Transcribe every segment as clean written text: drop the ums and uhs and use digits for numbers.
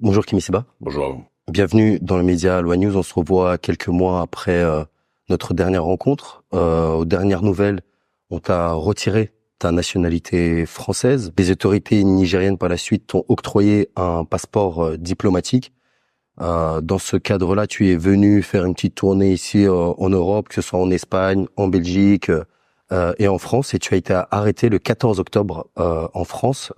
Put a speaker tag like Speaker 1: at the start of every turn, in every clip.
Speaker 1: Bonjour Kimi Seba.
Speaker 2: Bonjour.
Speaker 1: Bienvenue dans le média Aloha News. On se revoit quelques mois après notre dernière rencontre. Aux dernières nouvelles, on t'a retiré ta nationalité française. Les autorités nigériennes par la suite t'ont octroyé un passeport diplomatique. Dans ce cadre-là, tu es venu faire une petite tournée ici en Europe, que ce soit en Espagne, en Belgique et en France. Et tu as été arrêté le 14 octobre en France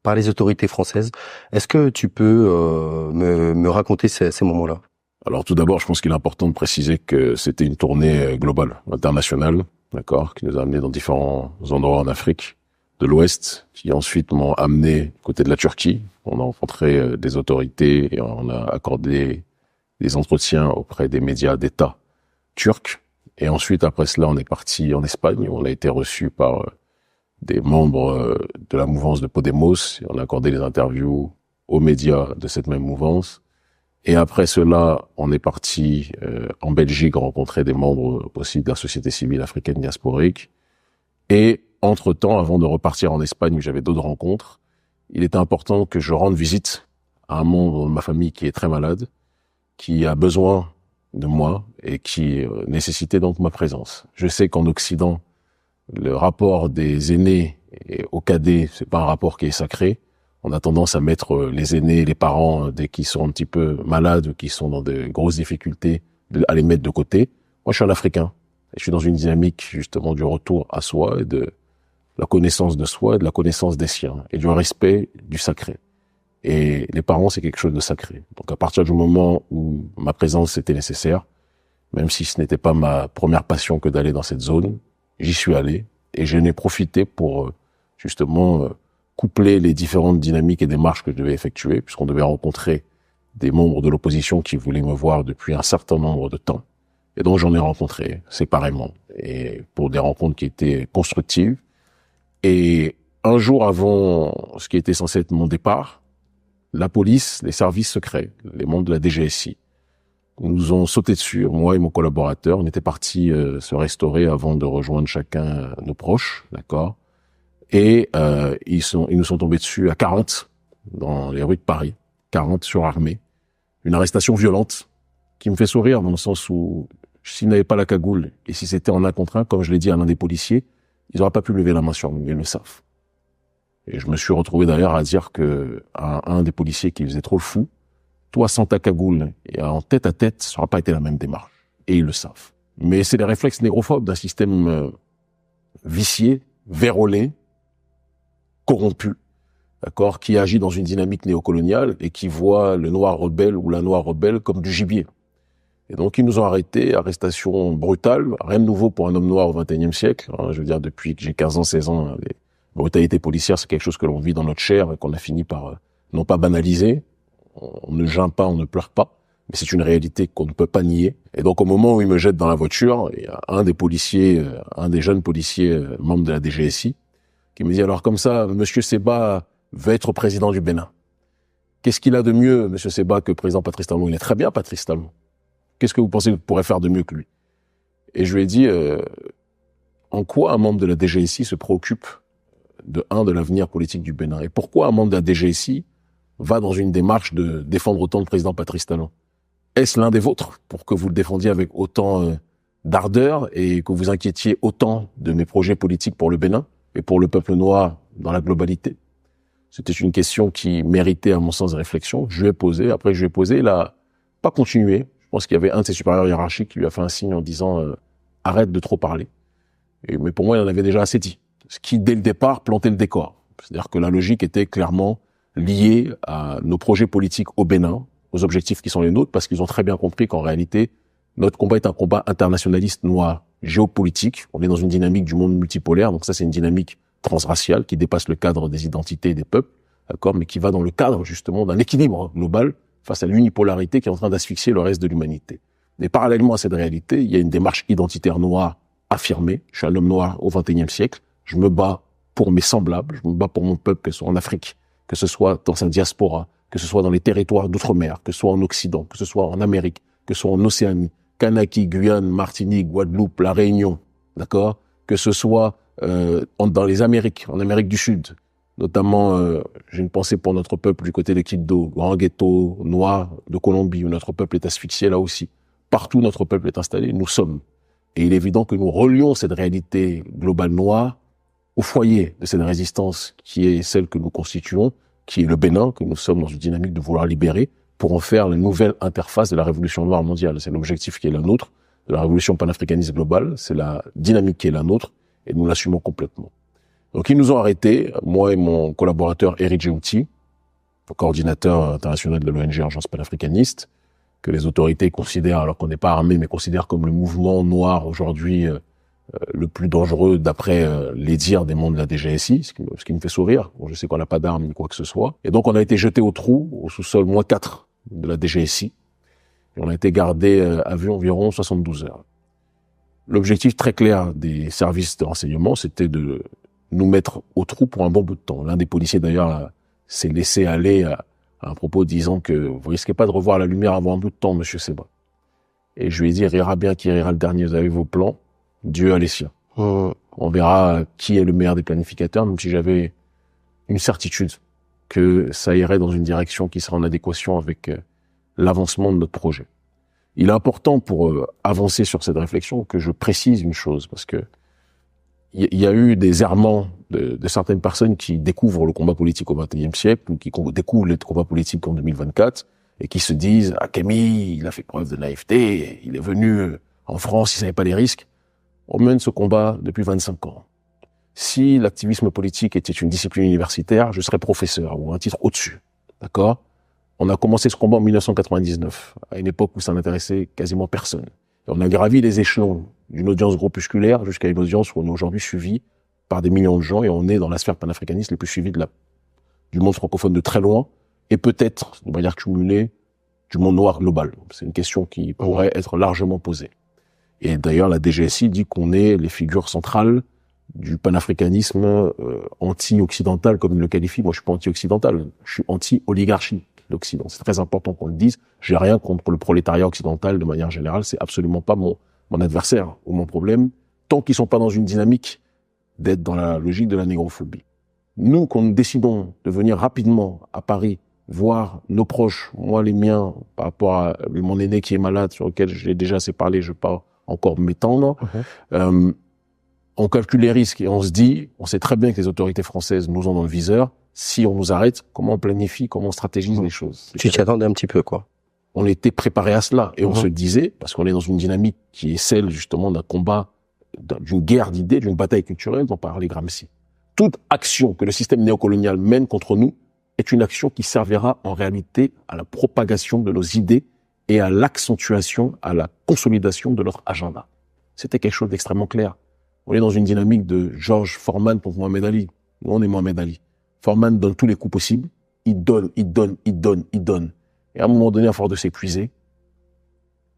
Speaker 1: par les autorités françaises. Est-ce que tu peux me raconter ces moments-là?
Speaker 2: Alors tout d'abord, je pense qu'il est important de préciser que c'était une tournée globale, internationale, d'accord, qui nous a amenés dans différents endroits en Afrique de l'Ouest, qui ensuite m'ont amené côté de la Turquie. On a rencontré des autorités et on a accordé des entretiens auprès des médias d'État turcs. Et ensuite, après cela, on est parti en Espagne, où on a été reçu par des membres de la mouvance de Podemos. Et on a accordé des interviews aux médias de cette même mouvance. Et après cela, on est parti en Belgique rencontrer des membres aussi de la société civile africaine diasporique. Et entre-temps, avant de repartir en Espagne où j'avais d'autres rencontres, il était important que je rende visite à un membre de ma famille qui est très malade, qui a besoin de moi et qui nécessitait donc ma présence. Je sais qu'en Occident, le rapport des aînés aux cadets, c'est pas un rapport qui est sacré. On a tendance à mettre les aînés, les parents, dès qu'ils sont un petit peu malades, qui sont dans de grosses difficultés, à les mettre de côté. Moi, je suis un Africain. Et je suis dans une dynamique, justement, du retour à soi et de la connaissance de soi et de la connaissance des siens et du respect du sacré. Et les parents, c'est quelque chose de sacré. Donc, à partir du moment où ma présence était nécessaire, même si ce n'était pas ma première passion que d'aller dans cette zone, j'y suis allé et j'en ai profité pour, justement, coupler les différentes dynamiques et démarches que je devais effectuer, puisqu'on devait rencontrer des membres de l'opposition qui voulaient me voir depuis un certain nombre de temps. Et donc, j'en ai rencontré séparément, et pour des rencontres qui étaient constructives. Et un jour avant ce qui était censé être mon départ, la police, les services secrets, les membres de la DGSI, nous ont sauté dessus, moi et mon collaborateur. On était partis se restaurer avant de rejoindre chacun nos proches, d'accord. Et ils nous sont tombés dessus à 40 dans les rues de Paris, 40 surarmés. Une arrestation violente qui me fait sourire dans le sens où s'ils n'avaient pas la cagoule et si c'était en un contre un, comme je l'ai dit à l'un des policiers, ils n'auraient pas pu lever la main sur nous, ils le savent. Et je me suis retrouvé d'ailleurs à dire que à un des policiers qui faisait trop le fou, toi sans ta cagoule et en tête à tête, ça n'aura pas été la même démarche. Et ils le savent. Mais c'est les réflexes négrophobes d'un système vicié, vérolé, corrompu, d'accord, qui agit dans une dynamique néocoloniale et qui voit le noir rebelle ou la noire rebelle comme du gibier. Et donc, ils nous ont arrêtés, arrestation brutale, rien de nouveau pour un homme noir au XXIe siècle. Hein, je veux dire, depuis que j'ai 15 ans, 16 ans, les brutalités policières, c'est quelque chose que l'on vit dans notre chair et qu'on a fini par, non pas banaliser, on ne geint pas, on ne pleure pas, mais c'est une réalité qu'on ne peut pas nier. Et donc, au moment où ils me jettent dans la voiture, il y a un des policiers, un des jeunes policiers, membres de la DGSI, qui me dit, alors comme ça, Monsieur Seba veut être président du Bénin. Qu'est-ce qu'il a de mieux, Monsieur Seba, que président Patrice Talon? Il est très bien, Patrice Talon. Qu'est-ce que vous pensez qu'il pourrait faire de mieux que lui? Et je lui ai dit, en quoi un membre de la DGSI se préoccupe de l'avenir politique du Bénin? Et pourquoi un membre de la DGSI va dans une démarche de défendre autant le président Patrice Talon? Est-ce l'un des vôtres pour que vous le défendiez avec autant d'ardeur et que vous inquiétiez autant de mes projets politiques pour le Bénin et pour le peuple noir dans la globalité? C'était une question qui méritait, à mon sens, de réflexion. Je lui ai posé. Après, je lui ai posé. Il a pas continué. Je pense qu'il y avait un de ses supérieurs hiérarchiques qui lui a fait un signe en disant arrête de trop parler. Mais pour moi, il en avait déjà assez dit. Ce qui, dès le départ, plantait le décor. C'est-à-dire que la logique était clairement liée à nos projets politiques au Bénin, aux objectifs qui sont les nôtres, parce qu'ils ont très bien compris qu'en réalité, notre combat est un combat internationaliste noir, géopolitique. On est dans une dynamique du monde multipolaire, donc ça, c'est une dynamique transraciale qui dépasse le cadre des identités et des peuples, d'accord, mais qui va dans le cadre, justement, d'un équilibre global face à l'unipolarité qui est en train d'asphyxier le reste de l'humanité. Mais parallèlement à cette réalité, il y a une démarche identitaire noire affirmée. Je suis un homme noir au XXIe siècle. Je me bats pour mes semblables. Je me bats pour mon peuple, que ce soit en Afrique, que ce soit dans sa diaspora, que ce soit dans les territoires d'outre-mer, que ce soit en Occident, que ce soit en Amérique, que ce soit en Océanie, Kanaki, Guyane, Martinique, Guadeloupe, La Réunion, d'accord, que ce soit dans les Amériques, en Amérique du Sud, Notamment, j'ai une pensée pour notre peuple du côté de Quibdó, grand ghetto noir de Colombie, où notre peuple est asphyxié là aussi. Partout où notre peuple est installé, nous sommes. Et il est évident que nous relions cette réalité globale noire au foyer de cette résistance qui est celle que nous constituons, qui est le Bénin, que nous sommes dans une dynamique de vouloir libérer, pour en faire la nouvelle interface de la révolution noire mondiale. C'est l'objectif qui est la nôtre, de la révolution panafricaniste globale, c'est la dynamique qui est la nôtre, et nous l'assumons complètement. Donc ils nous ont arrêtés, moi et mon collaborateur Eri Djouti, coordinateur international de l'ONG Urgence panafricaniste, que les autorités considèrent, alors qu'on n'est pas armé, mais considèrent comme le mouvement noir aujourd'hui le plus dangereux d'après les dires des membres de la DGSI, ce qui me fait sourire. Bon, je sais qu'on n'a pas d'armes ni quoi que ce soit. Et donc on a été jeté au trou, au sous-sol -4 de la DGSI, et on a été gardé à vue environ 72 heures. L'objectif très clair des services de renseignement, c'était de nous mettre au trou pour un bon bout de temps. L'un des policiers d'ailleurs s'est laissé aller à un propos disant que vous risquez pas de revoir la lumière avant un bout de temps, monsieur Seba. Et je lui ai dit, rira bien qui rira le dernier, vous avez vos plans, Dieu a les siens. On verra qui est le meilleur des planificateurs, même si j'avais une certitude que ça irait dans une direction qui serait en adéquation avec l'avancement de notre projet. Il est important pour avancer sur cette réflexion que je précise une chose, parce que il y a eu des errements de certaines personnes qui découvrent le combat politique au XXIe siècle, ou qui découvrent le combat politique en 2024, et qui se disent « Ah, Camille, il a fait preuve de naïveté, il est venu en France, il savait pas les risques ». On mène ce combat depuis 25 ans. Si l'activisme politique était une discipline universitaire, je serais professeur, ou un titre au-dessus. D'accord ? On a commencé ce combat en 1999, à une époque où ça n'intéressait quasiment personne. Et on a gravi les échelons d'une audience groupusculaire jusqu'à une audience où on est aujourd'hui suivi par des millions de gens, et on est dans la sphère panafricaniste les plus suivis du monde francophone de très loin, et peut-être, de manière cumulée, du monde noir global. C'est une question qui pourrait être largement posée. Et d'ailleurs, la DGSI dit qu'on est les figures centrales du panafricanisme anti-occidental, comme il le qualifie. Moi, je suis pas anti-occidental, je suis anti-oligarchie. L'Occident. C'est très important qu'on le dise. J'ai rien contre le prolétariat occidental de manière générale. C'est absolument pas mon adversaire ou mon problème, tant qu'ils sont pas dans une dynamique d'être dans la logique de la négrophobie. Nous, quand nous décidons de venir rapidement à Paris voir nos proches, moi les miens, par rapport à mon aîné qui est malade, sur lequel j'ai déjà assez parlé, je ne vais pas encore m'étendre, on calcule les risques et on se dit, on sait très bien que les autorités françaises nous ont dans le viseur. Si on nous arrête, comment on planifie, comment on stratégise les choses?
Speaker 1: Tu t'y attendais un petit peu, quoi.
Speaker 2: On était préparé à cela et on se disait, parce qu'on est dans une dynamique qui est celle justement d'un combat, d'une guerre d'idées, d'une bataille culturelle dont parlait Gramsci. Toute action que le système néocolonial mène contre nous est une action qui servira en réalité à la propagation de nos idées et à l'accentuation, à la consolidation de notre agenda. C'était quelque chose d'extrêmement clair. On est dans une dynamique de George Foreman contre Mohamed Ali. Nous, on est Mohamed Ali. Foreman donne tous les coups possibles. Il donne. Et à un moment donné, à force de s'épuiser,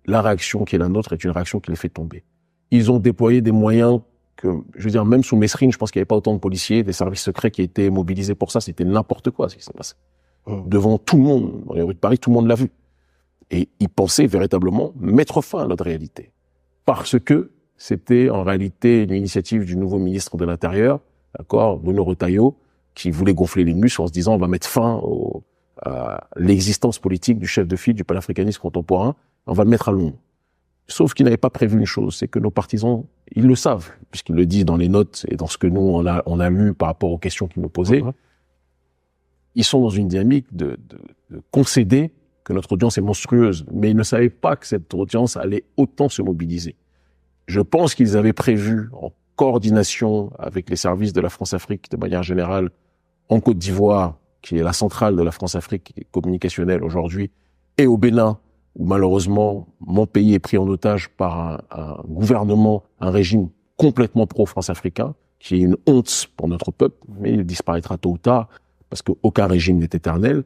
Speaker 2: la réaction qui est la nôtre est une réaction qui les fait tomber. Ils ont déployé des moyens que, je veux dire, même sous Messrine, je pense qu'il n'y avait pas autant de policiers, des services secrets qui étaient mobilisés pour ça. C'était n'importe quoi, ce qui s'est passé. Devant tout le monde, dans les rues de Paris, tout le monde l'a vu. Et ils pensaient véritablement mettre fin à notre réalité. Parce que c'était en réalité une initiative du nouveau ministre de l'Intérieur, d'accord, Bruno Retailleau, qui voulait gonfler les muscles en se disant on va mettre fin à l'existence politique du chef de file du panafricanisme contemporain, on va le mettre à l'ombre. Sauf qu'il n'avait pas prévu une chose, c'est que nos partisans, ils le savent, puisqu'ils le disent dans les notes et dans ce que nous on a lu par rapport aux questions qu'ils nous posaient. Ils sont dans une dynamique de concéder que notre audience est monstrueuse, mais ils ne savaient pas que cette audience allait autant se mobiliser. Je pense qu'ils avaient prévu, en coordination avec les services de la France-Afrique de manière générale, en Côte d'Ivoire, qui est la centrale de la France-Afrique communicationnelle aujourd'hui, et au Bénin, où malheureusement mon pays est pris en otage par un gouvernement, un régime complètement pro-France-africain, qui est une honte pour notre peuple, mais il disparaîtra tôt ou tard, parce qu'aucun régime n'est éternel.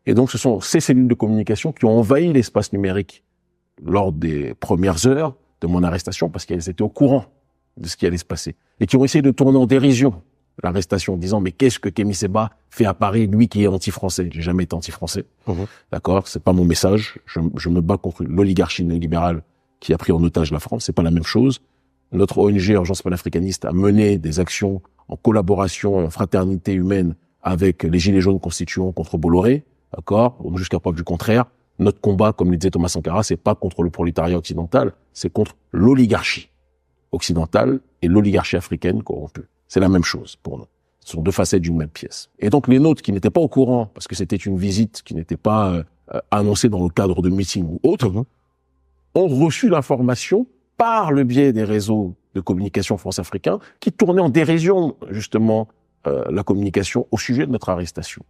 Speaker 2: Et donc ce sont ces cellules de communication qui ont envahi l'espace numérique lors des premières heures de mon arrestation, parce qu'elles étaient au courant de ce qui allait se passer, et qui ont essayé de tourner en dérision l'arrestation, en disant mais qu'est-ce que Kémy Séba fait à Paris, lui qui est anti-français? J'ai jamais été anti-français, d'accord, c'est pas mon message. Je me bats contre l'oligarchie néolibérale qui a pris en otage la France, c'est pas la même chose. Notre ONG Urgence panafricaniste a mené des actions en collaboration, en fraternité humaine avec les Gilets jaunes constituants contre Bolloré, d'accord, jusqu'à preuve du contraire. Notre combat, comme le disait Thomas Sankara, c'est pas contre le prolétariat occidental, c'est contre l'oligarchie occidentale et l'oligarchie africaine corrompue. C'est la même chose pour nous. Ce sont deux facettes d'une même pièce. Et donc les nôtres qui n'étaient pas au courant, parce que c'était une visite qui n'était pas annoncée dans le cadre de meetings ou autre, ont reçu l'information par le biais des réseaux de communication France-Africains qui tournaient en dérision justement la communication au sujet de notre arrestation.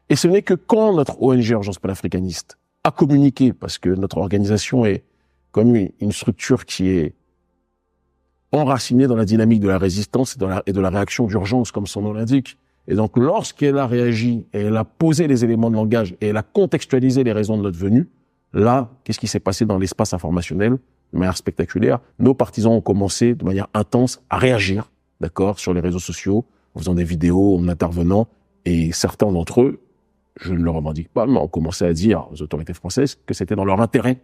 Speaker 2: Et ce n'est que quand notre ONG Urgence panafricaniste a communiqué, parce que notre organisation est comme une structure qui est enracinée dans la dynamique de la résistance et de la réaction d'urgence, comme son nom l'indique. Et donc, lorsqu'elle a réagi et elle a posé les éléments de langage et elle a contextualisé les raisons de notre venue, là, qu'est-ce qui s'est passé dans l'espace informationnel de manière spectaculaire? Nos partisans ont commencé de manière intense à réagir, d'accord, sur les réseaux sociaux, en faisant des vidéos, en intervenant, et certains d'entre eux, je ne le revendique pas, mais ont commencé à dire aux autorités françaises que c'était dans leur intérêt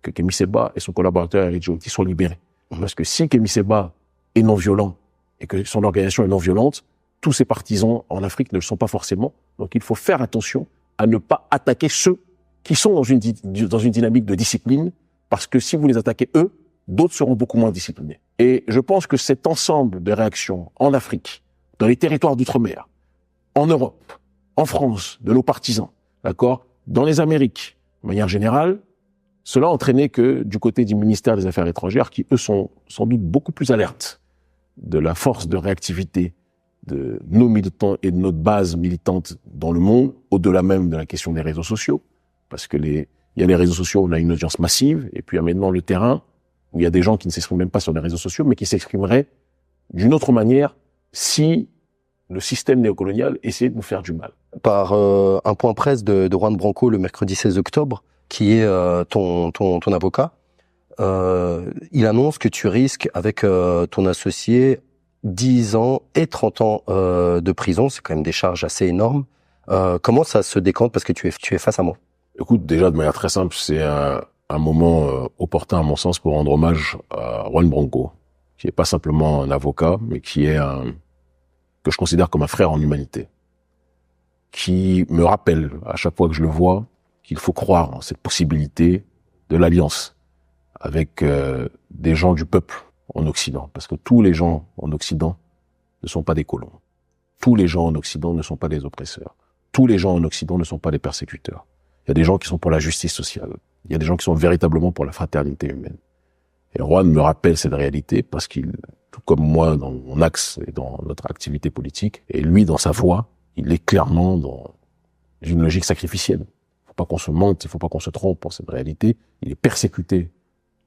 Speaker 2: que Kémy Séba et son collaborateur Eric Djouti soient libérés. Parce que si Kémy Séba est non violent et que son organisation est non violente, tous ses partisans en Afrique ne le sont pas forcément. Donc il faut faire attention à ne pas attaquer ceux qui sont dans une dynamique de discipline, parce que si vous les attaquez eux, d'autres seront beaucoup moins disciplinés. Et je pense que cet ensemble de réactions en Afrique, dans les territoires d'outre-mer, en Europe, en France, de nos partisans, d'accord, dans les Amériques, de manière générale, cela a entraîné que du côté du ministère des Affaires étrangères, qui eux sont sans doute beaucoup plus alertes de la force de réactivité de nos militants et de notre base militante dans le monde, au-delà même de la question des réseaux sociaux, parce que il y a les réseaux sociaux, on a une audience massive, et puis il y a maintenant le terrain, où il y a des gens qui ne s'expriment même pas sur les réseaux sociaux, mais qui s'exprimeraient d'une autre manière si le système néocolonial essayait de nous faire du mal.
Speaker 1: Par un point presse de Juan Branco le mercredi 16 octobre, qui est ton avocat, il annonce que tu risques avec ton associé 10 ans et 30 ans de prison. C'est quand même des charges assez énormes. Comment ça se décante, parce que tu es face à moi?
Speaker 2: Écoute, déjà de manière très simple, c'est un moment opportun à mon sens pour rendre hommage à Juan Branco, qui est pas simplement un avocat, mais qui est que je considère comme un frère en humanité, qui me rappelle à chaque fois que je le vois qu'il faut croire en cette possibilité de l'alliance avec des gens du peuple en Occident, parce que tous les gens en Occident ne sont pas des colons. Tous les gens en Occident ne sont pas des oppresseurs. Tous les gens en Occident ne sont pas des persécuteurs. Il y a des gens qui sont pour la justice sociale. Il y a des gens qui sont véritablement pour la fraternité humaine. Et Juan me rappelle cette réalité parce qu'il, tout comme moi dans mon axe et dans notre activité politique, et lui dans sa voix, il est clairement dans une logique sacrificielle. Il faut pas qu'on se mente, il faut pas qu'on se trompe pour cette réalité. Il est persécuté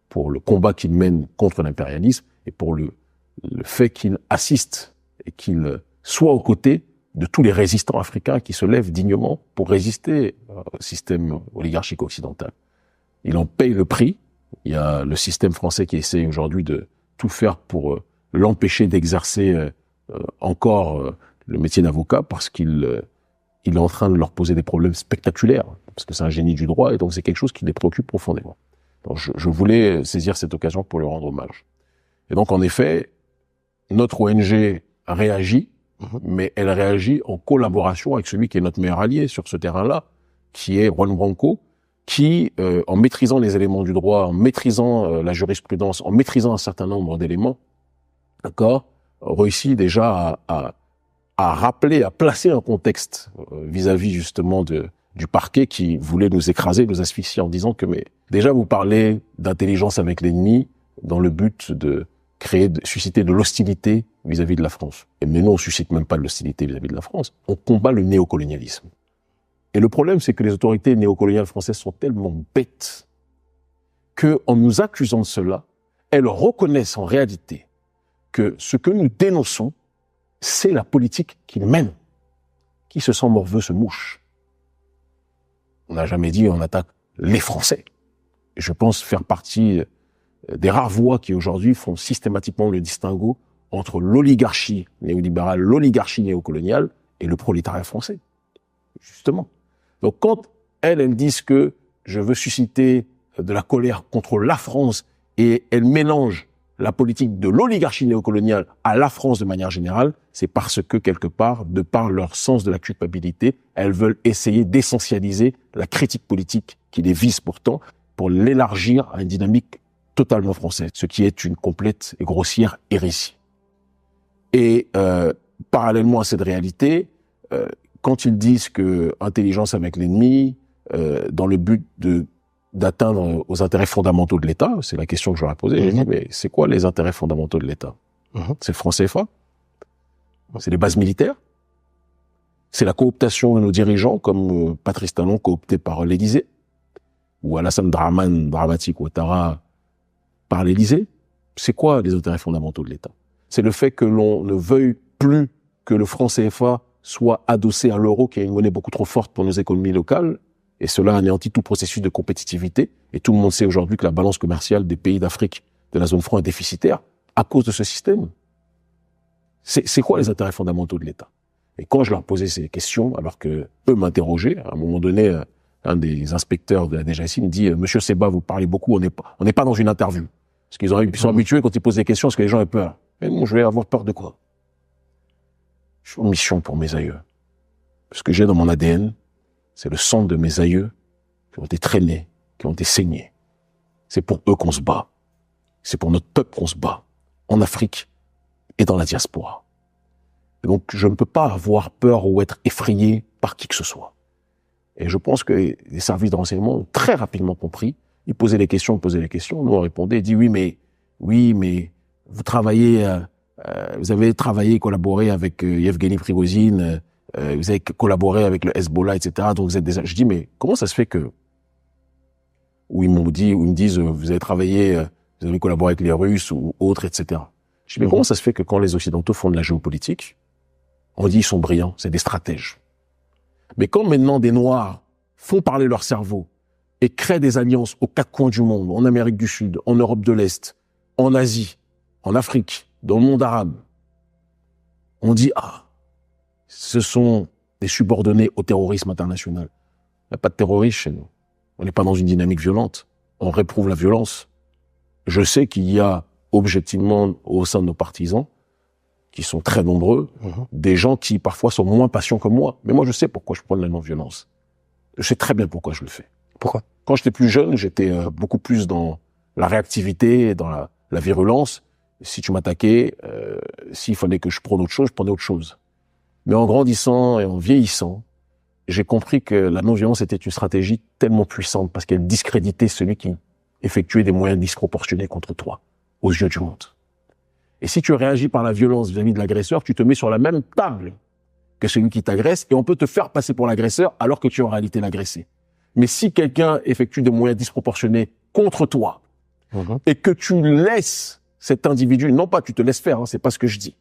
Speaker 2: pour le combat qu'il mène contre l'impérialisme et pour le fait qu'il assiste et qu'il soit aux côtés de tous les résistants africains qui se lèvent dignement pour résister au système oligarchique occidental. Il en paye le prix. Il y a le système français qui essaie aujourd'hui de tout faire pour l'empêcher d'exercer encore le métier d'avocat, parce qu'il est en train de leur poser des problèmes spectaculaires, parce que c'est un génie du droit, et donc c'est quelque chose qui les préoccupe profondément. Donc je voulais saisir cette occasion pour lui rendre hommage. Et donc en effet, notre ONG réagit, mais elle réagit en collaboration avec celui qui est notre meilleur allié sur ce terrain-là, qui est Juan Branco, qui, en maîtrisant les éléments du droit, en maîtrisant la jurisprudence, en maîtrisant un certain nombre d'éléments, d'accord, réussit déjà à rappeler, à placer un contexte vis-à-vis justement du parquet qui voulait nous écraser, nous asphyxier en disant que, mais déjà vous parlez d'intelligence avec l'ennemi dans le but de susciter de l'hostilité vis-à-vis de la France. Mais nous, on suscite même pas de l'hostilité vis-à-vis de la France. On combat le néocolonialisme. Et le problème, c'est que les autorités néocoloniales françaises sont tellement bêtes que, en nous accusant de cela, elles reconnaissent en réalité que ce que nous dénonçons, c'est la politique qu'ils mènent. Qui se sent morveux se mouche. On n'a jamais dit on attaque les Français. Et je pense faire partie des rares voix qui aujourd'hui font systématiquement le distinguo entre l'oligarchie néolibérale, l'oligarchie néocoloniale et le prolétariat français. Justement. Donc quand elles disent que je veux susciter de la colère contre la France, et elles mélangent la politique de l'oligarchie néocoloniale à la France de manière générale, c'est parce que, quelque part, de par leur sens de la culpabilité, elles veulent essayer d'essentialiser la critique politique qui les vise pourtant pour l'élargir à une dynamique totalement française, ce qui est une complète et grossière hérésie. Et parallèlement à cette réalité, quand ils disent que intelligence avec l'ennemi, dans le but d'atteindre aux intérêts fondamentaux de l'État, c'est la question que je leur ai posée. J'ai dit, mais c'est quoi les intérêts fondamentaux de l'État? C'est le franc CFA? C'est les bases militaires? C'est la cooptation de nos dirigeants, comme Patrice Talon coopté par l'Élysée? Ou Alassane Dramati Ouattara par l'Élysée? C'est quoi les intérêts fondamentaux de l'État? C'est le fait que l'on ne veuille plus que le franc CFA soit adossé à l'euro, qui est une monnaie beaucoup trop forte pour nos économies locales, et cela anéantit tout processus de compétitivité. Et tout le monde sait aujourd'hui que la balance commerciale des pays d'Afrique, de la zone franc, est déficitaire à cause de ce système. C'est quoi les intérêts fondamentaux de l'État? Et quand je leur posais ces questions, alors que eux m'interrogeaient, à un moment donné, un des inspecteurs de la DGSI me dit « Monsieur Seba, vous parlez beaucoup, on n'est pas dans une interview. » Parce qu'ils sont habitués quand ils posent des questions, parce que les gens aient peur. Mais bon, je vais avoir peur de quoi? Je suis en mission pour mes aïeux. Ce que j'ai dans mon ADN, c'est le sang de mes aïeux qui ont été traînés, qui ont été saignés. C'est pour eux qu'on se bat. C'est pour notre peuple qu'on se bat. En Afrique et dans la diaspora. Et donc, je ne peux pas avoir peur ou être effrayé par qui que ce soit. Et je pense que les services de renseignement ont très rapidement compris. Ils posaient les questions. Nous, on répondait, dit oui, mais vous travaillez, vous avez travaillé, collaboré avec Yevgeny Prigozhin, vous avez collaboré avec le Hezbollah, etc. Donc vous êtes déjà... Je dis, mais comment ça se fait que... Ou ils me disent, vous avez travaillé, vous avez collaboré avec les Russes ou autres, etc. Je dis, mais comment ça se fait que quand les Occidentaux font de la géopolitique, on dit ils sont brillants, c'est des stratèges. Mais quand maintenant des Noirs font parler leur cerveau et créent des alliances aux quatre coins du monde, en Amérique du Sud, en Europe de l'Est, en Asie, en Afrique, dans le monde arabe, on dit, ce sont des subordonnés au terrorisme international. Il n'y a pas de terroristes chez nous. On n'est pas dans une dynamique violente. On réprouve la violence. Je sais qu'il y a objectivement au sein de nos partisans, qui sont très nombreux, des gens qui parfois sont moins patients que moi. Mais moi, je sais pourquoi je prends la non-violence. Je sais très bien pourquoi je le fais.
Speaker 1: Pourquoi?
Speaker 2: Quand j'étais plus jeune, j'étais beaucoup plus dans la réactivité, dans la virulence. Si tu m'attaquais, s'il fallait que je prenne autre chose, je prenais autre chose. Mais en grandissant et en vieillissant, j'ai compris que la non-violence était une stratégie tellement puissante parce qu'elle discréditait celui qui effectuait des moyens disproportionnés contre toi, aux yeux du monde. Et si tu réagis par la violence vis-à-vis de l'agresseur, tu te mets sur la même table que celui qui t'agresse et on peut te faire passer pour l'agresseur alors que tu es en réalité l'agressé. Mais si quelqu'un effectue des moyens disproportionnés contre toi et que tu laisses cet individu, non pas tu te laisses faire, c'est pas ce que je dis,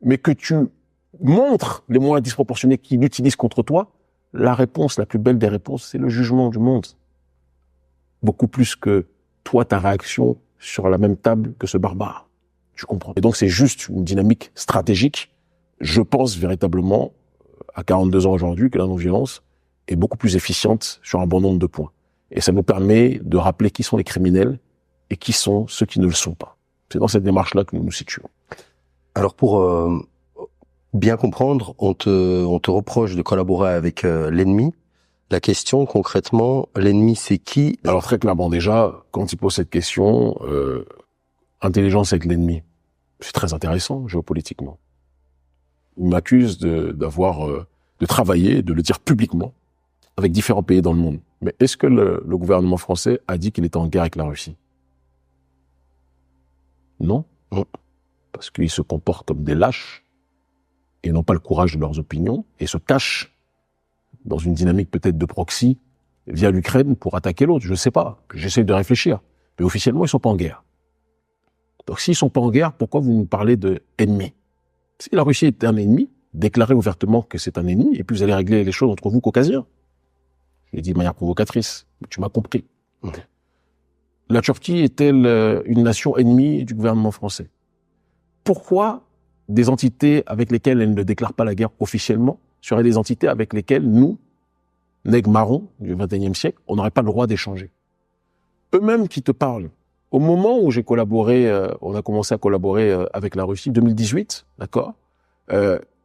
Speaker 2: mais que tu montres les moyens disproportionnés qu'il utilise contre toi, la réponse, la plus belle des réponses, c'est le jugement du monde. Beaucoup plus que toi, ta réaction sur la même table que ce barbare. Tu comprends? Et donc c'est juste une dynamique stratégique. Je pense véritablement, à 42 ans aujourd'hui, que la non-violence est beaucoup plus efficiente sur un bon nombre de points. Et ça nous permet de rappeler qui sont les criminels et qui sont ceux qui ne le sont pas. C'est dans cette démarche-là que nous nous situons.
Speaker 1: Alors pour bien comprendre, on te reproche de collaborer avec l'ennemi. La question concrètement, l'ennemi c'est qui?
Speaker 2: Alors très clairement déjà, quand il pose cette question, intelligence avec l'ennemi, c'est très intéressant géopolitiquement. Il m'accuse de travailler, de le dire publiquement, avec différents pays dans le monde. Mais est-ce que le gouvernement français a dit qu'il était en guerre avec la Russie? Non. Parce qu'ils se comportent comme des lâches et n'ont pas le courage de leurs opinions et se cachent dans une dynamique peut-être de proxy via l'Ukraine pour attaquer l'autre. Je ne sais pas. J'essaie de réfléchir. Mais officiellement, ils sont pas en guerre. Donc s'ils sont pas en guerre, pourquoi vous nous parlez d'ennemis? Si la Russie est un ennemi, déclarez ouvertement que c'est un ennemi et puis vous allez régler les choses entre vous caucasiens. Je l'ai dit de manière provocatrice, mais tu m'as compris. La Turquie est-elle une nation ennemie du gouvernement français? Pourquoi des entités avec lesquelles elle ne déclare pas la guerre officiellement seraient des entités avec lesquelles nous, nègres marrons du XXIe siècle, on n'aurait pas le droit d'échanger? Eux-mêmes qui te parlent Au moment où j'ai collaboré, on a commencé à collaborer avec la Russie, 2018, d'accord.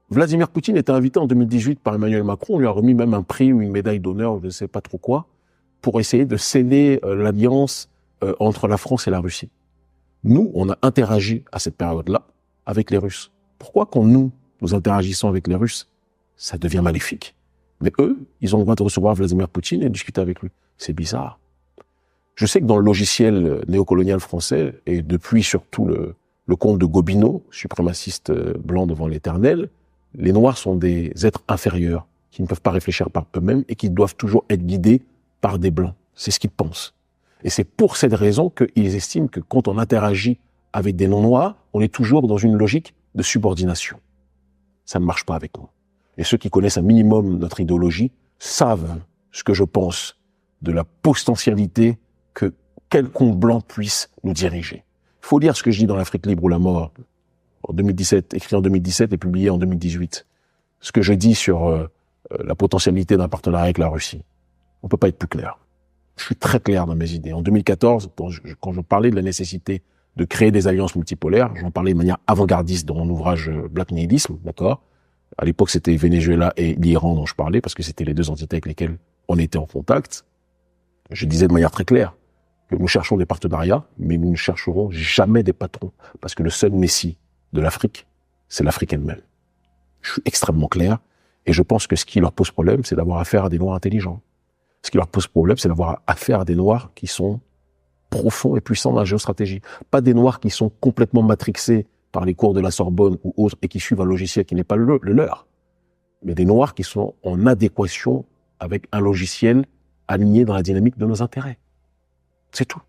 Speaker 2: Vladimir Poutine était invité en 2018 par Emmanuel Macron. On lui a remis même un prix ou une médaille d'honneur, je ne sais pas trop quoi, pour essayer de sceller l'alliance entre la France et la Russie. Nous, on a interagi à cette période-là avec les Russes. Pourquoi quand nous interagissons avec les Russes, ça devient maléfique? Mais eux, ils ont le droit de recevoir Vladimir Poutine et discuter avec lui. C'est bizarre. Je sais que dans le logiciel néocolonial français, et depuis surtout le conte de Gobineau, suprémaciste blanc devant l'éternel, les Noirs sont des êtres inférieurs, qui ne peuvent pas réfléchir par eux-mêmes et qui doivent toujours être guidés par des Blancs. C'est ce qu'ils pensent. Et c'est pour cette raison qu'ils estiment que quand on interagit avec des non-noirs, on est toujours dans une logique de subordination. Ça ne marche pas avec nous. Et ceux qui connaissent un minimum notre idéologie savent ce que je pense de la potentialité que quelconque blanc puisse nous diriger. Il faut lire ce que je dis dans l'Afrique libre ou la mort, en 2017, écrit en 2017 et publié en 2018. Ce que je dis sur la potentialité d'un partenariat avec la Russie. On peut pas être plus clair. Je suis très clair dans mes idées. En 2014, quand je parlais de la nécessité de créer des alliances multipolaires, j'en parlais de manière avant-gardiste dans mon ouvrage Black Nihilisme, d'accord? À l'époque, c'était Venezuela et l'Iran dont je parlais, parce que c'était les deux entités avec lesquelles on était en contact. Je disais de manière très claire que nous cherchons des partenariats, mais nous ne chercherons jamais des patrons, parce que le seul messie de l'Afrique, c'est l'Afrique elle-même. Je suis extrêmement clair, et je pense que ce qui leur pose problème, c'est d'avoir affaire à des Noirs intelligents. Ce qui leur pose problème, c'est d'avoir affaire à des Noirs qui sont profonds et puissants dans la géostratégie. Pas des Noirs qui sont complètement matrixés par les cours de la Sorbonne ou autres et qui suivent un logiciel qui n'est pas le leur. Mais des Noirs qui sont en adéquation avec un logiciel aligné dans la dynamique de nos intérêts. C'est tout.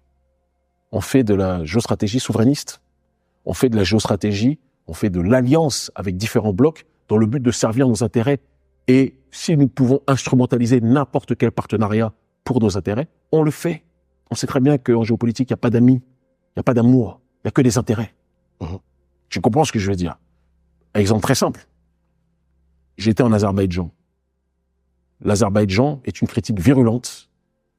Speaker 2: On fait de la géostratégie souverainiste. On fait de la géostratégie, on fait de l'alliance avec différents blocs dans le but de servir nos intérêts. Et si nous pouvons instrumentaliser n'importe quel partenariat pour nos intérêts, on le fait. On sait très bien qu'en géopolitique, il n'y a pas d'amis, il n'y a pas d'amour, il n'y a que des intérêts. Tu comprends ce que je veux dire? Exemple très simple. J'étais en Azerbaïdjan. L'Azerbaïdjan est une critique virulente,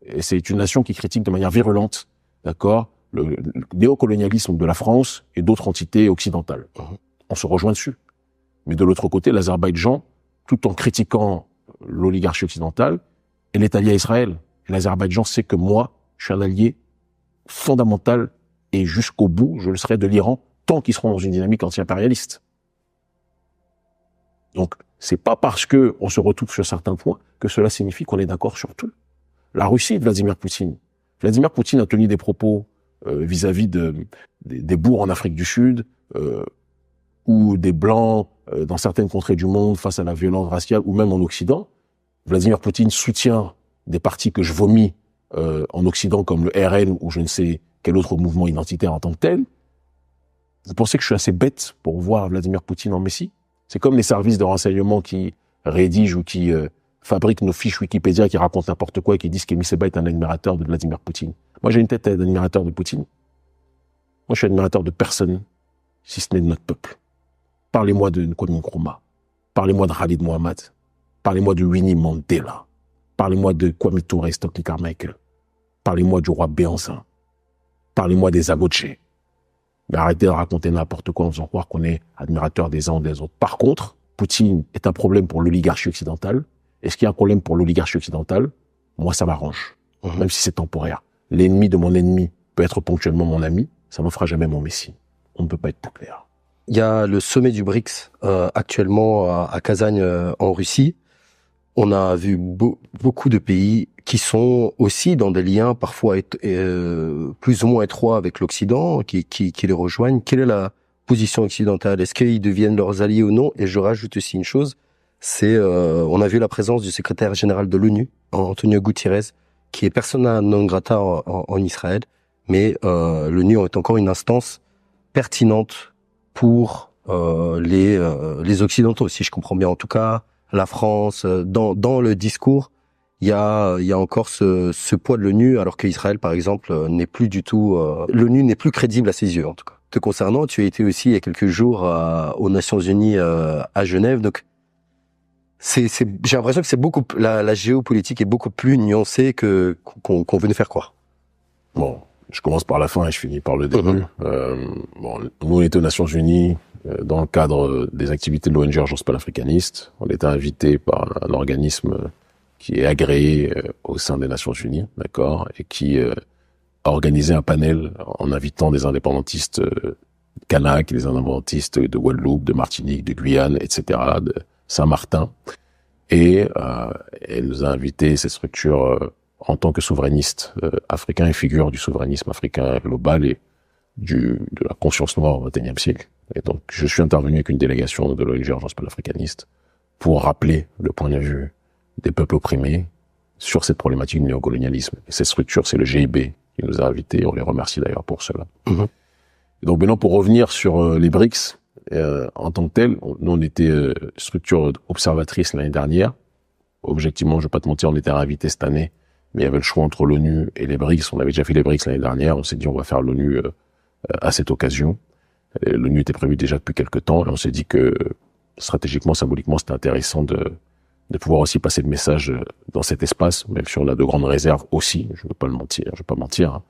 Speaker 2: et c'est une nation qui critique de manière virulente, d'accord, le néocolonialisme de la France et d'autres entités occidentales. On se rejoint dessus. Mais de l'autre côté, l'Azerbaïdjan, tout en critiquant l'oligarchie occidentale, elle est alliée à Israël. Et l'Azerbaïdjan sait que moi, je suis un allié fondamental et jusqu'au bout, je le serai de l'Iran tant qu'ils seront dans une dynamique anti-impérialiste. Donc, c'est pas parce que on se retrouve sur certains points que cela signifie qu'on est d'accord sur tout. La Russie de Vladimir Poutine. Vladimir Poutine a tenu des propos vis-à-vis des bourgs en Afrique du Sud, ou des Blancs dans certaines contrées du monde face à la violence raciale, ou même en Occident. Vladimir Poutine soutient des partis que je vomis en Occident, comme le RN ou je ne sais quel autre mouvement identitaire en tant que tel. Vous pensez que je suis assez bête pour voir Vladimir Poutine en messie? C'est comme les services de renseignement qui rédigent ou qui fabriquent nos fiches Wikipédia qui racontent n'importe quoi et qui disent qu'Emi Seba est un admirateur de Vladimir Poutine. Moi, j'ai une tête d'admirateur de Poutine. Moi, je suis admirateur de personne, si ce n'est de notre peuple. Parlez-moi de Kwame Nkrumah. Parlez-moi de Khalid Mohammed. Parlez-moi de Winnie Mandela. Parlez-moi de Kwame Touré, Stokely Carmichael. Parlez-moi du roi Béanzin. Parlez-moi des Agoche. Mais arrêtez de raconter n'importe quoi en faisant croire qu'on est admirateur des uns ou des autres. Par contre, Poutine est un problème pour l'oligarchie occidentale. Est-ce qu'il y a un problème pour l'oligarchie occidentale? Moi, ça m'arrange. Même si c'est temporaire. L'ennemi de mon ennemi peut être ponctuellement mon ami. Ça ne fera jamais mon messie. On ne peut pas être plus clair.
Speaker 1: Il y a le sommet du BRICS actuellement à Kazagne en Russie. On a vu beaucoup de pays qui sont aussi dans des liens parfois plus ou moins étroits avec l'Occident, qui les rejoignent. Quelle est la position occidentale? Est-ce qu'ils deviennent leurs alliés ou non? Et je rajoute aussi une chose, c'est on a vu la présence du secrétaire général de l'ONU, Antonio Guterres, qui est persona non grata en Israël, mais l'ONU est encore une instance pertinente pour les Occidentaux, si je comprends bien. En tout cas, la France, dans le discours, il y a encore ce poids de l'ONU, alors qu'Israël, par exemple, n'est plus du tout... l'ONU n'est plus crédible à ses yeux, en tout cas. Te concernant, tu as été aussi il y a quelques jours aux Nations Unies à Genève, donc j'ai l'impression que c'est beaucoup la géopolitique est beaucoup plus nuancée qu'on veut nous faire croire.
Speaker 2: Bon, Je commence par la fin et je finis par le début. Bon, nous, on était aux Nations Unies dans le cadre des activités de l'ONG Urgence panafricaniste. On était invité par un organisme qui est agréé au sein des Nations Unies, d'accord, et qui a organisé un panel en invitant des indépendantistes Kanak, des indépendantistes de Guadeloupe, de Martinique, de Guyane, etc., de Saint-Martin. Et elle nous a invités, cette structure, en tant que souverainiste africain et figure du souverainisme africain global et de la conscience noire au XXIe siècle. Et donc, je suis intervenu avec une délégation de l'ONG Urgence panafricaniste pour rappeler le point de vue des peuples opprimés sur cette problématique du néocolonialisme. Et cette structure, c'est le GIB qui nous a invités. On les remercie d'ailleurs pour cela. Et donc maintenant, pour revenir sur les BRICS, en tant que tel, nous on était structure observatrice l'année dernière. Objectivement, je vais pas te mentir, on était invité cette année, mais il y avait le choix entre l'ONU et les BRICS. On avait déjà fait les BRICS l'année dernière. On s'est dit on va faire l'ONU à cette occasion. L'ONU était prévue déjà depuis quelques temps et on s'est dit que stratégiquement, symboliquement, c'était intéressant de pouvoir aussi passer le message dans cet espace, même si on a de grandes réserves aussi. Je vais pas mentir. Hein,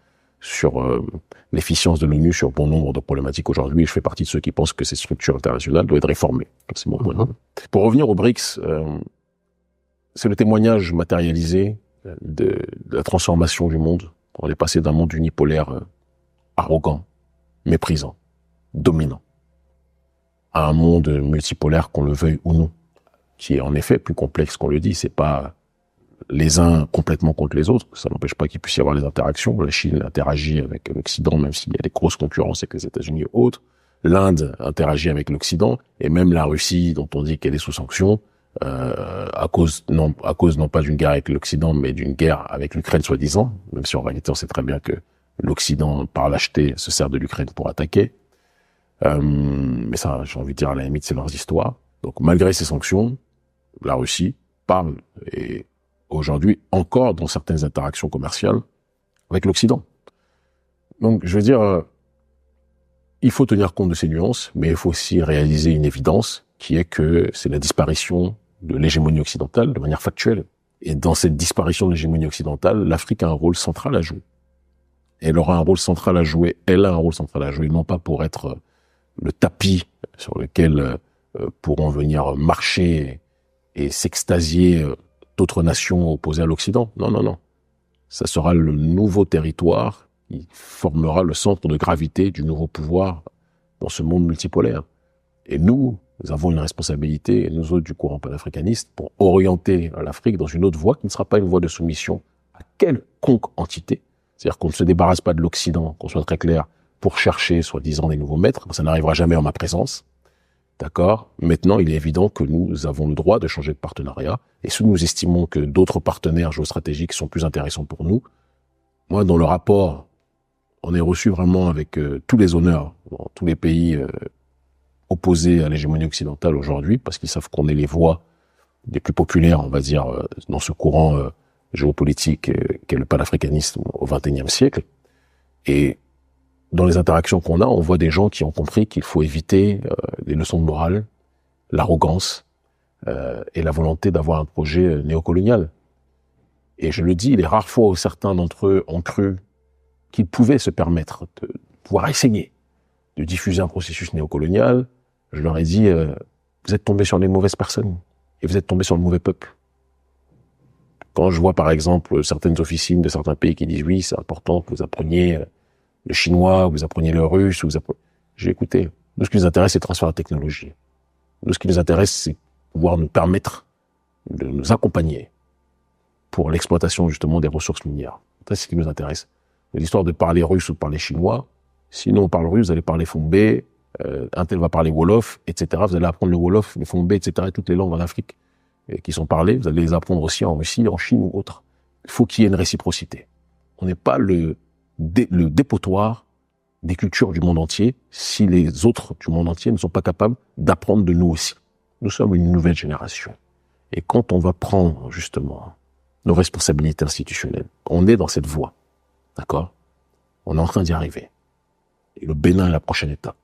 Speaker 2: sur l'efficience de l'ONU sur bon nombre de problématiques aujourd'hui. Je fais partie de ceux qui pensent que cette structure internationale doit être réformée. C'est mon point de vue. Pour revenir aux BRICS, c'est le témoignage matérialisé de la transformation du monde. On est passé d'un monde unipolaire arrogant, méprisant, dominant, à un monde multipolaire, qu'on le veuille ou non, qui est en effet plus complexe qu'on le dit. C'est pas les uns complètement contre les autres. Ça n'empêche pas qu'il puisse y avoir des interactions. La Chine interagit avec l'Occident, même s'il y a des grosses concurrences avec les États-Unis et autres. L'Inde interagit avec l'Occident, et même la Russie, dont on dit qu'elle est sous sanctions, à cause non pas d'une guerre avec l'Occident, mais d'une guerre avec l'Ukraine soi-disant, même si en réalité on sait très bien que l'Occident, par lâcheté, se sert de l'Ukraine pour attaquer. Mais ça, j'ai envie de dire, à la limite, c'est leurs histoires. Donc malgré ces sanctions, la Russie parle, et aujourd'hui encore dans certaines interactions commerciales avec l'Occident. Donc je veux dire, il faut tenir compte de ces nuances, mais il faut aussi réaliser une évidence qui est que c'est la disparition de l'hégémonie occidentale de manière factuelle. Et dans cette disparition de l'hégémonie occidentale, l'Afrique a un rôle central à jouer. Elle aura un rôle central à jouer, elle a un rôle central à jouer, non pas pour être le tapis sur lequel pourront venir marcher et s'extasier d'autres nations opposées à l'Occident. Non, non, non. Ça sera le nouveau territoire qui formera le centre de gravité du nouveau pouvoir dans ce monde multipolaire. Et nous avons une responsabilité, nous autres du courant panafricaniste, pour orienter l'Afrique dans une autre voie qui ne sera pas une voie de soumission à quelconque entité. C'est-à-dire qu'on ne se débarrasse pas de l'Occident, qu'on soit très clair, pour chercher, soi-disant, des nouveaux maîtres. Ça n'arrivera jamais en ma présence. D'accord? Maintenant, il est évident que nous avons le droit de changer de partenariat. Et si nous estimons que d'autres partenaires géostratégiques sont plus intéressants pour nous, moi, dans le rapport, on est reçu vraiment avec tous les honneurs dans tous les pays opposés à l'hégémonie occidentale aujourd'hui, parce qu'ils savent qu'on est les voix des plus populaires, on va dire, dans ce courant géopolitique qu'est le panafricanisme au XXIe siècle. Et dans les interactions qu'on a, on voit des gens qui ont compris qu'il faut éviter les leçons de morale, l'arrogance et la volonté d'avoir un projet néocolonial. Et je le dis, les rares fois où certains d'entre eux ont cru qu'ils pouvaient se permettre de pouvoir essayer de diffuser un processus néocolonial, je leur ai dit, vous êtes tombés sur les mauvaises personnes et vous êtes tombés sur le mauvais peuple. Quand je vois par exemple certaines officines de certains pays qui disent oui, c'est important que vous appreniez le chinois, vous appreniez le russe, j'ai écouté. Nous, ce qui nous intéresse, c'est le transfert de technologie. Nous, ce qui nous intéresse, c'est pouvoir nous permettre de nous accompagner pour l'exploitation justement des ressources minières. C'est ce qui nous intéresse. L'histoire de parler russe ou de parler chinois, sinon on parle russe, vous allez parler fombé, un tel va parler wolof, etc. Vous allez apprendre le wolof, le fombé, etc. Et toutes les langues en Afrique qui sont parlées, vous allez les apprendre aussi en Russie, en Chine ou autre. Il faut qu'il y ait une réciprocité. On n'est pas le dépotoir des cultures du monde entier si les autres du monde entier ne sont pas capables d'apprendre de nous aussi. Nous sommes une nouvelle génération. Et quand on va prendre justement nos responsabilités institutionnelles, on est dans cette voie. D'accord? On est en train d'y arriver. Et le Bénin est la prochaine étape.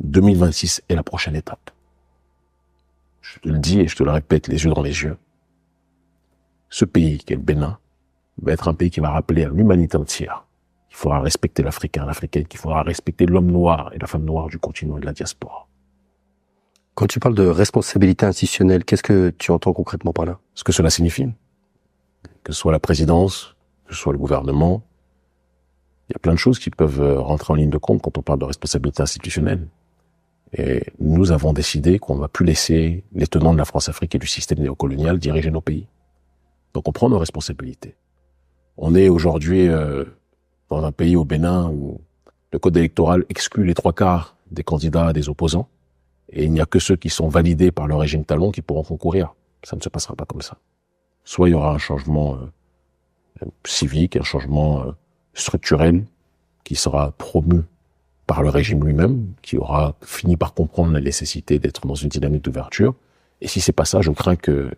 Speaker 2: 2026 est la prochaine étape. Je te le dis et je te le répète les yeux dans les yeux. Ce pays, qui est le Bénin, va être un pays qui va rappeler à l'humanité entière Il faudra respecter l'Africain, l'Africaine, qu'il faudra respecter l'homme noir et la femme noire du continent et de la diaspora.
Speaker 1: Quand tu parles de responsabilité institutionnelle, qu'est-ce que tu entends concrètement par là?
Speaker 2: Ce que cela signifie, que ce soit la présidence, que ce soit le gouvernement, il y a plein de choses qui peuvent rentrer en ligne de compte quand on parle de responsabilité institutionnelle. Et nous avons décidé qu'on ne va plus laisser les tenants de la France-Afrique et du système néocolonial diriger nos pays. Donc on prend nos responsabilités. On est aujourd'hui dans un pays au Bénin où le code électoral exclut les 3/4 des candidats des opposants et il n'y a que ceux qui sont validés par le régime talon qui pourront concourir. Ça ne se passera pas comme ça. Soit il y aura un changement civique, un changement structurel qui sera promu par le régime lui-même, qui aura fini par comprendre la nécessité d'être dans une dynamique d'ouverture. Et si c'est pas ça, je crains que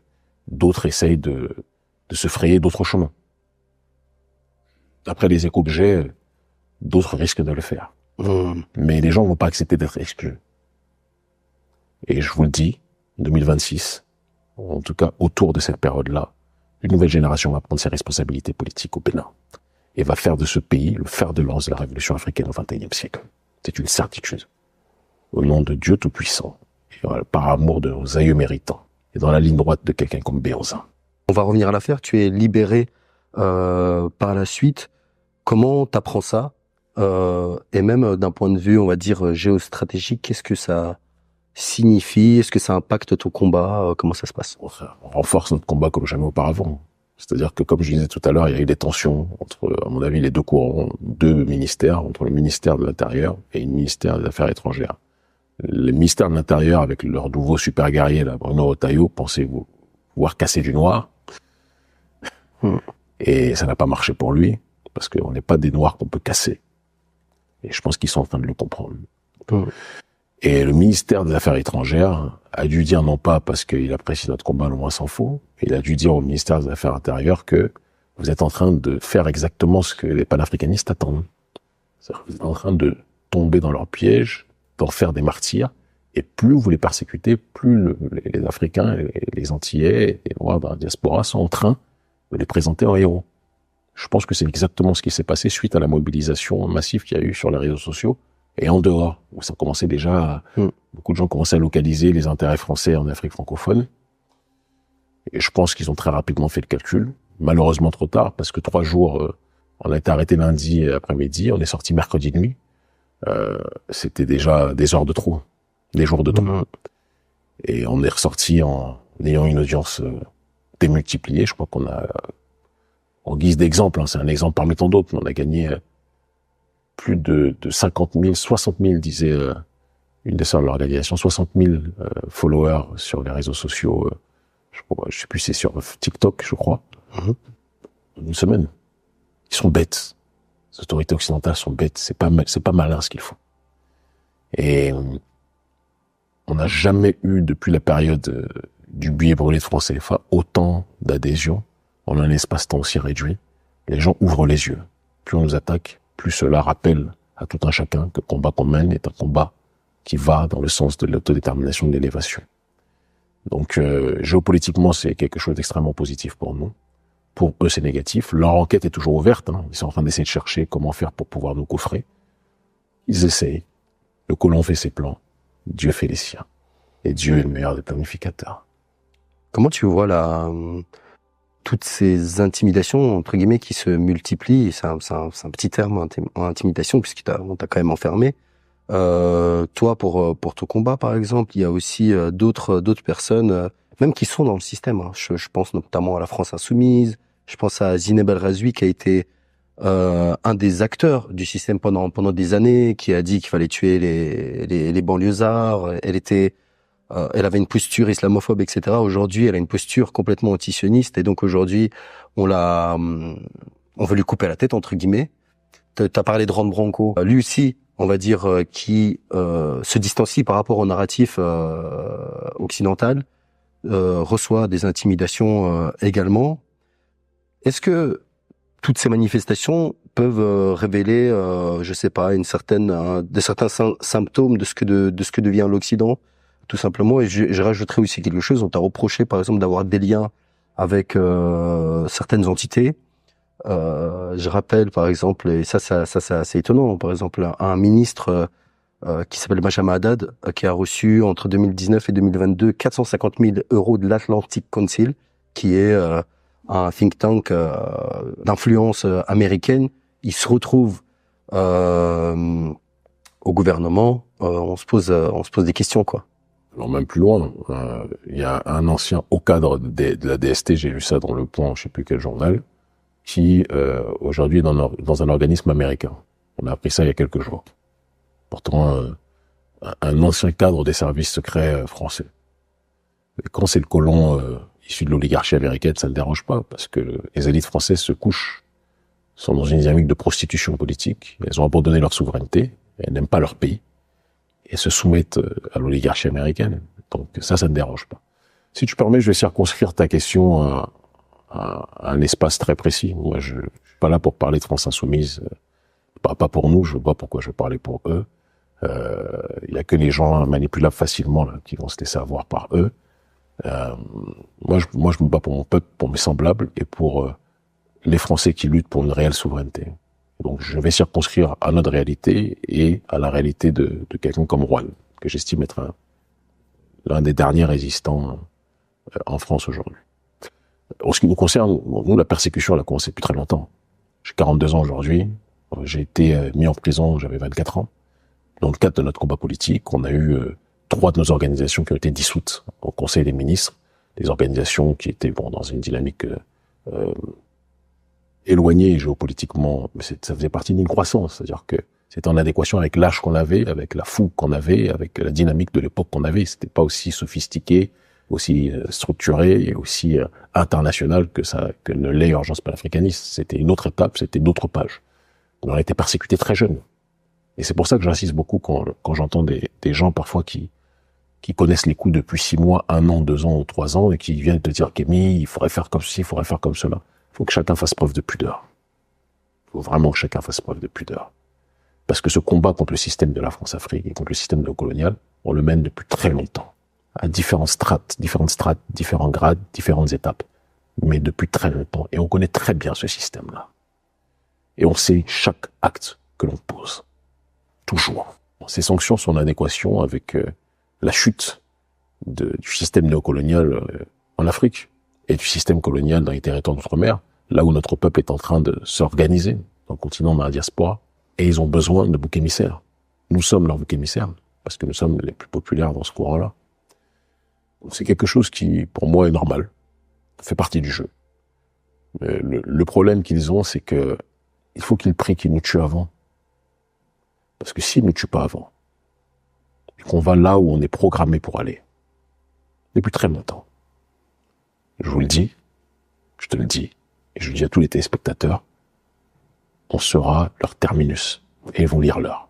Speaker 2: d'autres essayent de se frayer d'autres chemins. D'après les échos que j'ai, d'autres risquent de le faire. Mais les gens vont pas accepter d'être exclus. Et je vous le dis, 2026, en tout cas autour de cette période-là, une nouvelle génération va prendre ses responsabilités politiques au Bénin et va faire de ce pays le fer de lance de la révolution africaine au XXIe siècle. C'est une certitude. Au nom de Dieu Tout-Puissant, et par amour de nos aïeux méritants, et dans la ligne droite de quelqu'un comme Béanzin.
Speaker 1: On va revenir à l'affaire. Tu es libéré par la suite. Comment t'apprends ça et même d'un point de vue, on va dire, géostratégique, qu'est-ce que ça signifie? Est-ce que ça impacte ton combat? Comment ça se passe?
Speaker 2: On renforce notre combat comme jamais auparavant. C'est-à-dire que, comme je disais tout à l'heure, il y a eu des tensions entre, à mon avis, les deux courants, deux ministères, entre le ministère de l'Intérieur et le ministère des Affaires étrangères. Le ministère de l'Intérieur, avec leur nouveau super guerrier, là, Bruno Retailleau, pensait voir casser du noir. Et ça n'a pas marché pour lui, parce qu'on n'est pas des noirs qu'on peut casser. Et je pense qu'ils sont en train de le comprendre. Et le ministère des Affaires étrangères a dû dire, non pas parce qu'il apprécie notre combat, le moins s'en faut, il a dû dire au ministère des Affaires intérieures que vous êtes en train de faire exactement ce que les panafricanistes attendent. C'est-à-dire que vous êtes en train de tomber dans leur piège, d'en faire des martyrs, et plus vous les persécutez, plus les Africains, les Antillais, les Noirs dans la diaspora sont en train de les présenter en héros. Je pense que c'est exactement ce qui s'est passé suite à la mobilisation massive qu'il y a eu sur les réseaux sociaux, et en dehors, où ça commençait déjà, beaucoup de gens commençaient à localiser les intérêts français en Afrique francophone. Et je pense qu'ils ont très rapidement fait le calcul, malheureusement trop tard, parce que 3 jours, on a été arrêté lundi après-midi, on est sorti mercredi nuit. C'était déjà des heures de trop, des jours de trop. Et on est ressorti en ayant une audience démultipliée. Je crois qu'on a, en guise d'exemple, hein, c'est un exemple parmi tant d'autres, on a gagné plus de 50 000, 60 000, disait une des sœurs de l'organisation, 60 000 followers sur les réseaux sociaux. Je sais plus, c'est sur TikTok, je crois. Une semaine. Ils sont bêtes. Les autorités occidentales sont bêtes. C'est pas malin ce qu'ils font. Et on n'a jamais eu, depuis la période du billet brûlé de francs CFA, autant d'adhésion en un espace-temps aussi réduit. Les gens ouvrent les yeux. Plus on nous attaque, plus cela rappelle à tout un chacun que le combat qu'on mène est un combat qui va dans le sens de l'autodétermination et de l'élévation. Donc, géopolitiquement, c'est quelque chose d'extrêmement positif pour nous. Pour eux, c'est négatif. Leur enquête est toujours ouverte. Hein. Ils sont en train d'essayer de chercher comment faire pour pouvoir nous coffrer. Ils essayent. Le colon fait ses plans. Dieu fait les siens. Et Dieu est le meilleur des planificateurs.
Speaker 1: Comment tu vois toutes ces intimidations, entre guillemets, qui se multiplient? C'est un petit terme, intimidation, puisqu'on t'a quand même enfermé. Toi, pour ton combat, par exemple, il y a aussi d'autres personnes, même qui sont dans le système. Hein. Je pense notamment à la France Insoumise. Je pense à Zineb El Razoui, qui a été un des acteurs du système pendant des années, qui a dit qu'il fallait tuer les banlieusards. Elle avait une posture islamophobe, etc. Aujourd'hui, elle a une posture complètement antisioniste, et donc aujourd'hui, on veut lui couper la tête, entre guillemets. T'as parlé de Ron Branco. Lui aussi, on va dire, qui se distancie par rapport au narratif occidental, reçoit des intimidations également. Est-ce que toutes ces manifestations peuvent révéler, je sais pas, certains symptômes de ce que devient l'Occident, tout simplement? Et je rajouterais aussi quelque chose. On t'a reproché, par exemple, d'avoir des liens avec certaines entités. Je rappelle, par exemple, et ça c'est assez étonnant, par exemple, un ministre qui s'appelle Benjamin Haddad, qui a reçu entre 2019 et 2022 450 000 euros de l'Atlantic Council, qui est un think tank d'influence américaine. Il se retrouve au gouvernement, on se pose des questions, quoi.
Speaker 2: Alors même plus loin, il y a un ancien haut cadre de la DST, j'ai lu ça dans Le Point, je sais plus quel journal, qui aujourd'hui est dans un organisme américain. On a appris ça il y a quelques jours. Pourtant, un ancien cadre des services secrets français. Et quand c'est le colon issu de l'oligarchie américaine, ça ne le dérange pas, parce que les élites françaises se couchent, sont dans une dynamique de prostitution politique, elles ont abandonné leur souveraineté, elles n'aiment pas leur pays, et se soumettent à l'oligarchie américaine. Donc ça ne dérange pas. Si tu permets, je vais circonscrire ta question à un espace très précis. Moi, je suis pas là pour parler de France Insoumise, pas pour nous, je vois pourquoi je vais parler pour eux. Il y a que les gens manipulables facilement là, qui vont se laisser avoir par eux. Moi, je me bats pour mon peuple, pour mes semblables et pour les Français qui luttent pour une réelle souveraineté. Donc, je vais circonscrire à notre réalité et à la réalité de quelqu'un comme Juan, que j'estime être l'un des derniers résistants en France aujourd'hui. En ce qui nous concerne, nous, la persécution, elle a commencé depuis très longtemps. J'ai 42 ans aujourd'hui. J'ai été mis en prison, j'avais 24 ans. Dans le cadre de notre combat politique, on a eu 3 de nos organisations qui ont été dissoutes au Conseil des ministres. Des organisations qui étaient dans une dynamique éloignée géopolitiquement, mais ça faisait partie d'une croissance. C'est-à-dire que c'était en adéquation avec l'âge qu'on avait, avec la fougue qu'on avait, avec la dynamique de l'époque qu'on avait. C'était pas aussi sophistiqué, aussi structuré et aussi international que ne l'est Urgence panafricaniste. C'était une autre étape, c'était d'autres pages. On a été persécutés très jeunes. Et c'est pour ça que j'insiste beaucoup quand j'entends des gens parfois qui connaissent les coups depuis 6 mois, 1 an, 2 ans ou 3 ans et qui viennent te dire Kémy, il faudrait faire comme ci, il faudrait faire comme cela. Il faut que chacun fasse preuve de pudeur. Il faut vraiment que chacun fasse preuve de pudeur. Parce que ce combat contre le système de la France-Afrique et contre le système néocolonial, on le mène depuis très longtemps. À différentes strates, différents grades, différentes étapes. Mais depuis très longtemps. Et on connaît très bien ce système-là. Et on sait chaque acte que l'on pose. Toujours. Ces sanctions sont en adéquation avec la chute du système néocolonial en Afrique et du système colonial dans les territoires d'outre-mer, là où notre peuple est en train de s'organiser dans le continent, dans la diaspora, et ils ont besoin de boucs émissaires. Nous sommes leurs boucs émissaires, parce que nous sommes les plus populaires dans ce courant-là. C'est quelque chose qui, pour moi, est normal, fait partie du jeu. Mais le problème qu'ils ont, c'est que il faut qu'ils prient qu'ils nous tuent avant. Parce que s'ils ne tuent pas avant, et qu'on va là où on est programmé pour aller, depuis très longtemps, je vous le dis, je te le dis, et je le dis à tous les téléspectateurs, on sera leur terminus. Et ils vont lire l'heure.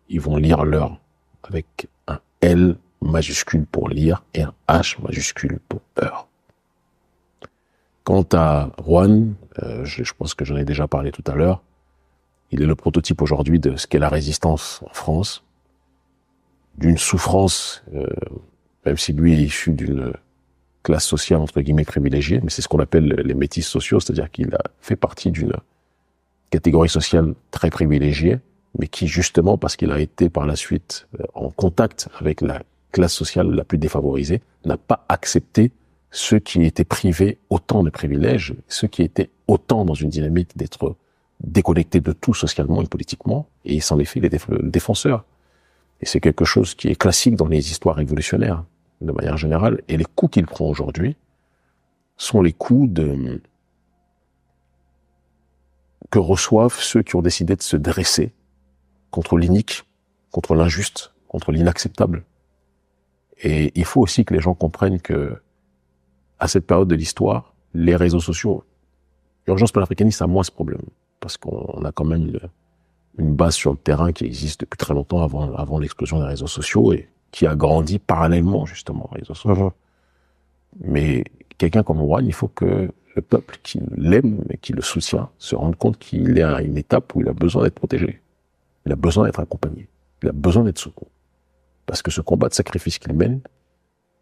Speaker 2: Ils vont lire l'heure avec un L majuscule pour lire et un H majuscule pour heure. Quant à Juan, je pense que j'en ai déjà parlé tout à l'heure, il est le prototype aujourd'hui de ce qu'est la résistance en France, d'une souffrance, même si lui est issu d'une classe sociale entre guillemets privilégiée, mais c'est ce qu'on appelle les métis sociaux, c'est-à-dire qu'il a fait partie d'une catégorie sociale très privilégiée, mais qui justement, parce qu'il a été par la suite en contact avec la classe sociale la plus défavorisée, n'a pas accepté ceux qui étaient privés autant de privilèges, ceux qui étaient autant dans une dynamique d'être déconnectés de tout socialement et politiquement, et il s'en est fait les défenseurs. Et c'est quelque chose qui est classique dans les histoires révolutionnaires, de manière générale, et les coups qu'il prend aujourd'hui sont les coups que reçoivent ceux qui ont décidé de se dresser contre l'inique, contre l'injuste, contre l'inacceptable. Et il faut aussi que les gens comprennent que, à cette période de l'histoire, les réseaux sociaux, l'urgence panafricaniste a moins ce problème, parce qu'on a quand même une base sur le terrain qui existe depuis très longtemps avant l'explosion des réseaux sociaux et qui a grandi parallèlement justement aux réseaux sociaux. Mais quelqu'un comme Juan, il faut que le peuple qui l'aime et qui le soutient se rende compte qu'il est à une étape où il a besoin d'être protégé. Il a besoin d'être accompagné. Il a besoin d'être secouru. Parce que ce combat de sacrifice qu'il mène,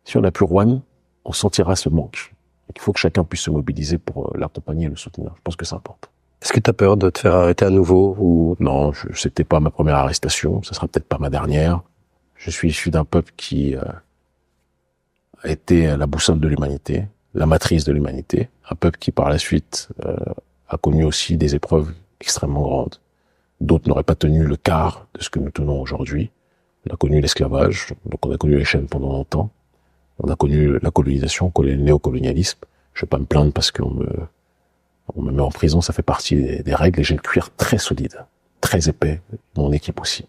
Speaker 2: si on n'a plus Juan, on sentira ce manque. Il faut que chacun puisse se mobiliser pour l'accompagner et le soutenir. Je pense que c'est important.
Speaker 1: Est-ce que tu as peur de te faire arrêter à nouveau ou...
Speaker 2: Non, c'était pas ma première arrestation, ça sera peut-être pas ma dernière. Je suis issu d'un peuple qui a été la boussole de l'humanité, la matrice de l'humanité. Un peuple qui, par la suite, a connu aussi des épreuves extrêmement grandes. D'autres n'auraient pas tenu le quart de ce que nous tenons aujourd'hui. On a connu l'esclavage, donc on a connu les chaînes pendant longtemps. On a connu la colonisation, le néocolonialisme. Je vais pas me plaindre parce qu'on me met en prison, ça fait partie des règles, et j'ai le cuir très solide, très épais, mon équipe aussi.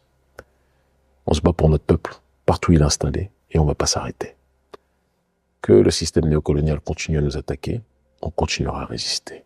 Speaker 2: On se bat pour notre peuple, partout il est installé, et on va pas s'arrêter. Que le système néocolonial continue à nous attaquer, on continuera à résister.